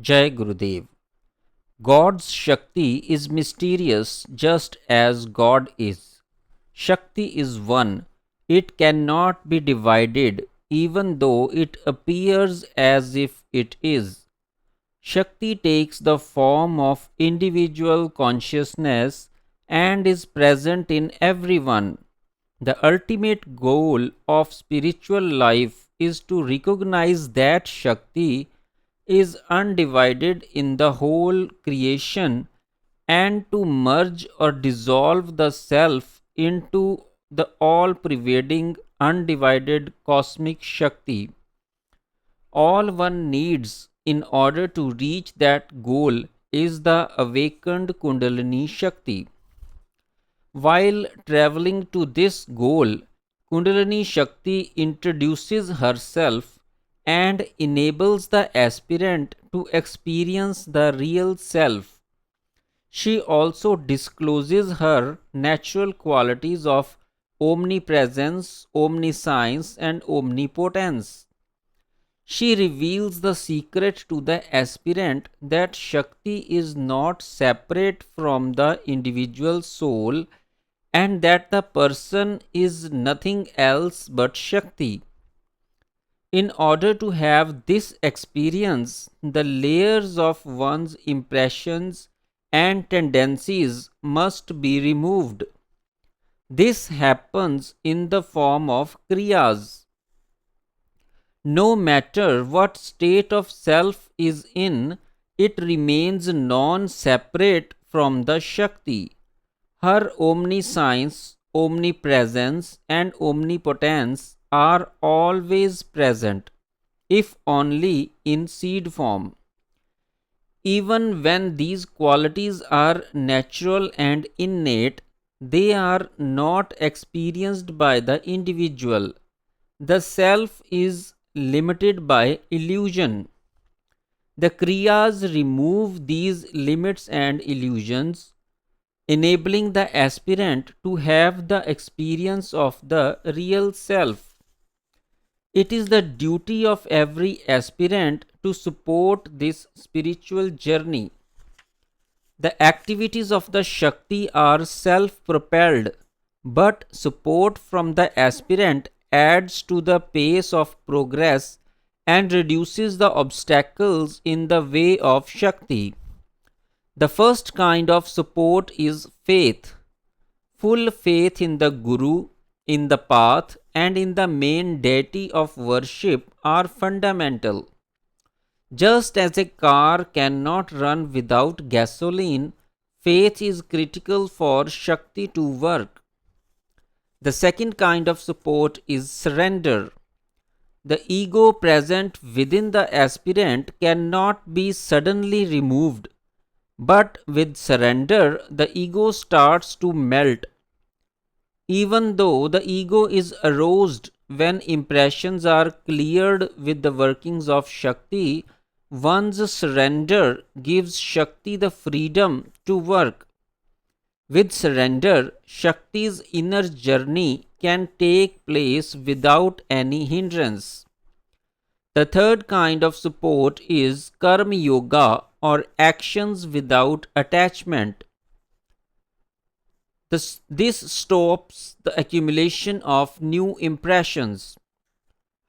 Jai Gurudev. God's Shakti is mysterious just as God is. Shakti is one. It cannot be divided even though it appears as if it is. Shakti takes the form of individual consciousness and is present in everyone. The ultimate goal of spiritual life is to recognize that Shakti is undivided in the whole creation and to merge or dissolve the self into the all pervading undivided cosmic Shakti. All one needs in order to reach that goal is the awakened Kundalini Shakti. While traveling to this goal, Kundalini Shakti introduces herself and enables the aspirant to experience the real self. She also discloses her natural qualities of omnipresence, omniscience, and omnipotence. She reveals the secret to the aspirant that Shakti is not separate from the individual soul and that the person is nothing else but Shakti. In order to have this experience, the layers of one's impressions and tendencies must be removed. This happens in the form of kriyas. No matter what state of self is in, it remains non separate from the Shakti. Her omniscience, omnipresence, and omnipotence are always present, if only in seed form. Even when these qualities are natural and innate, they are not experienced by the individual. The self is limited by illusion. The kriyas remove these limits and illusions, enabling the aspirant to have the experience of the real self. It is the duty of every aspirant to support this spiritual journey. The activities of the Shakti are self propelled, but support from the aspirant adds to the pace of progress and reduces the obstacles in the way of Shakti. The first kind of support is faith. Full faith in the Guru, in the path, and in the main deity of worship are fundamental. Just as a car cannot run without gasoline, faith is critical for Shakti to work. The second kind of support is surrender. The ego present within the aspirant cannot be suddenly removed, but with surrender, the ego starts to melt. Even though the ego is aroused when impressions are cleared with the workings of Shakti, one's surrender gives Shakti the freedom to work. With surrender, Shakti's inner journey can take place without any hindrance. The third kind of support is Karma Yoga or actions without attachment. This stops the accumulation of new impressions.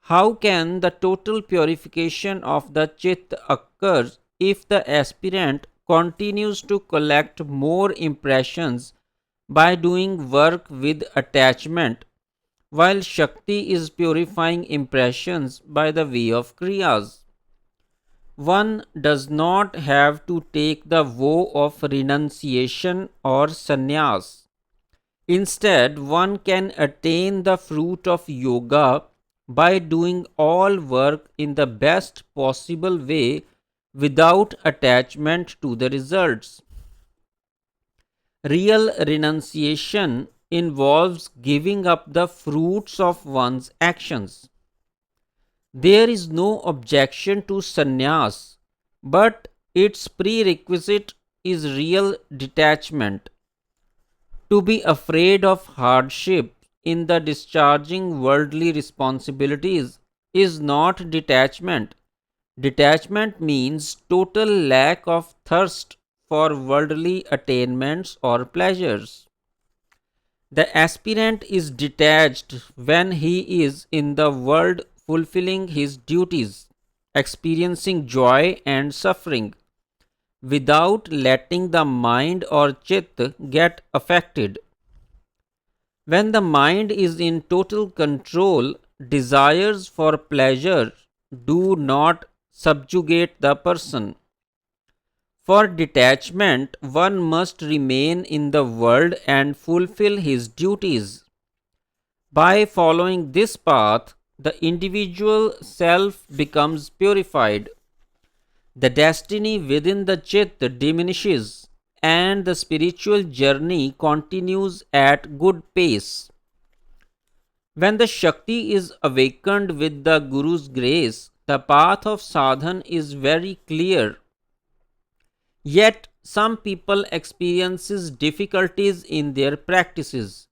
How can the total purification of the Chit occur if the aspirant continues to collect more impressions by doing work with attachment, while Shakti is purifying impressions by the way of kriyas? One does not have to take the vow of renunciation or sannyas. Instead, one can attain the fruit of yoga by doing all work in the best possible way without attachment to the results. Real renunciation involves giving up the fruits of one's actions. There is no objection to sannyas, but its prerequisite is real detachment. To be afraid of hardship in the discharging worldly responsibilities is not detachment, Detachment means total lack of thirst for worldly attainments or pleasures. The aspirant is detached when he is in the world fulfilling his duties, experiencing joy and suffering, without letting the mind or chit get affected. When the mind is in total control, desires for pleasure do not subjugate the person. For detachment, one must remain in the world and fulfill his duties. By following this path, the individual self becomes purified. The destiny within the chit diminishes, and the spiritual journey continues at good pace. When the Shakti is awakened with the Guru's grace, the path of sadhan is very clear. Yet some people experiences difficulties in their practices.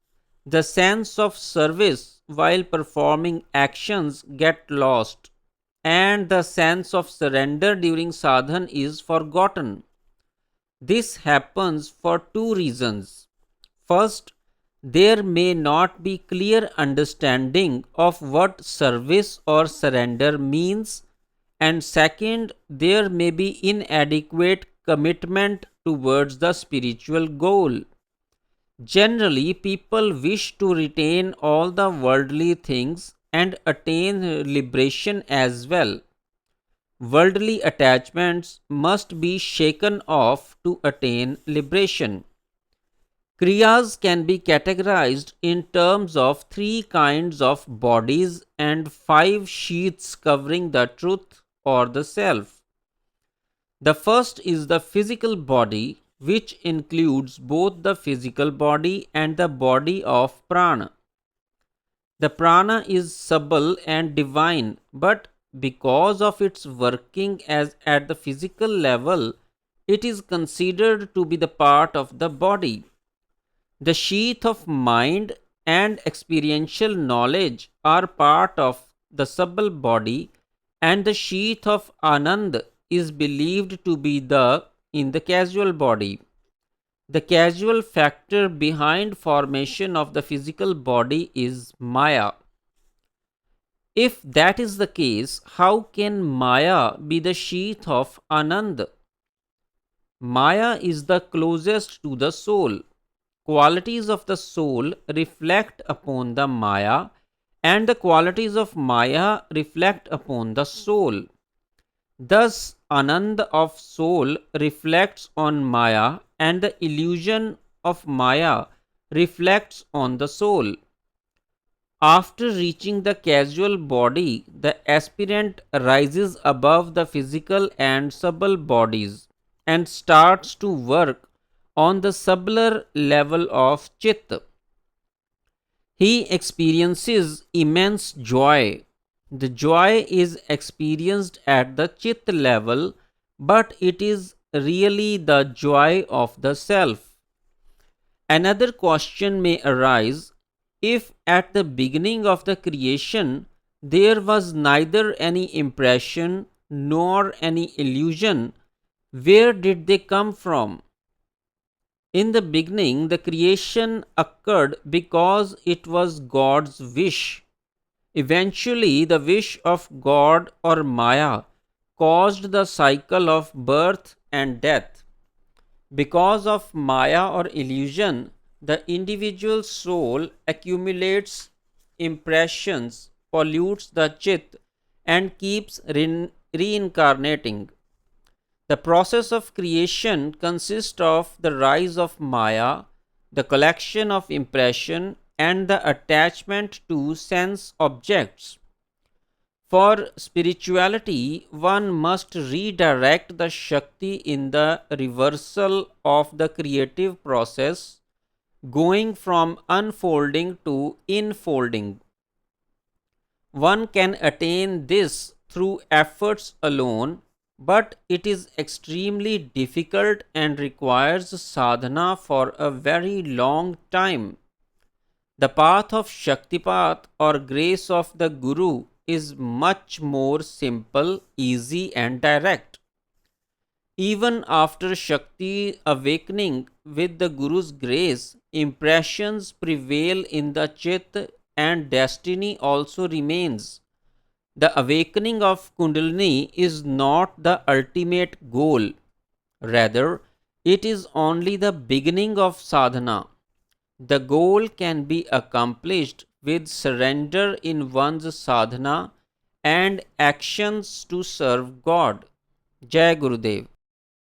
The sense of service while performing actions get lost, and the sense of surrender during sadhan is forgotten. This happens for two reasons. First, there may not be clear understanding of what service or surrender means, and second, there may be inadequate commitment towards the spiritual goal. Generally, people wish to retain all the worldly things and attain liberation as well. Worldly attachments must be shaken off to attain liberation. Kriyas can be categorized in terms of three kinds of bodies and five sheaths covering the truth or the self. The first is the physical body, which includes both the physical body and the body of prana. The prana is subtle and divine, but because of its working as at the physical level, it is considered to be the part of the body. The sheath of mind and experiential knowledge are part of the subtle body, and the sheath of Anand is believed to be in the causal body. The causal factor behind formation of the physical body is Maya. If that is the case, how can Maya be the sheath of Anand? Maya is the closest to the soul. Qualities of the soul reflect upon the Maya, and the qualities of Maya reflect upon the soul. Thus, Anand of soul reflects on Maya, and the illusion of Maya reflects on the soul. After reaching the causal body, the aspirant rises above the physical and subtle bodies and starts to work on the subtler level of Chit. He experiences immense joy. The joy is experienced at the Chit level, but it is really the joy of the self. Another question may arise: if at the beginning of the creation there was neither any impression nor any illusion, where did they come from? In the beginning, the creation occurred because it was God's wish. Eventually, the wish of God or Maya caused the cycle of birth and death. Because of Maya or illusion, the individual soul accumulates impressions, pollutes the chit, and keeps reincarnating. The process of creation consists of the rise of Maya, the collection of impression, and the attachment to sense objects. For spirituality, one must redirect the Shakti in the reversal of the creative process, going from unfolding to infolding. One can attain this through efforts alone, but it is extremely difficult and requires sadhana for a very long time. The path of Shaktipat or grace of the Guru is much more simple, easy, and direct. Even after Shakti awakening with the Guru's grace, impressions prevail in the Chit and destiny also remains. The awakening of Kundalini is not the ultimate goal, rather, it is only the beginning of sadhana. The goal can be accomplished with surrender in one's sadhana and actions to serve God. Jai Gurudev.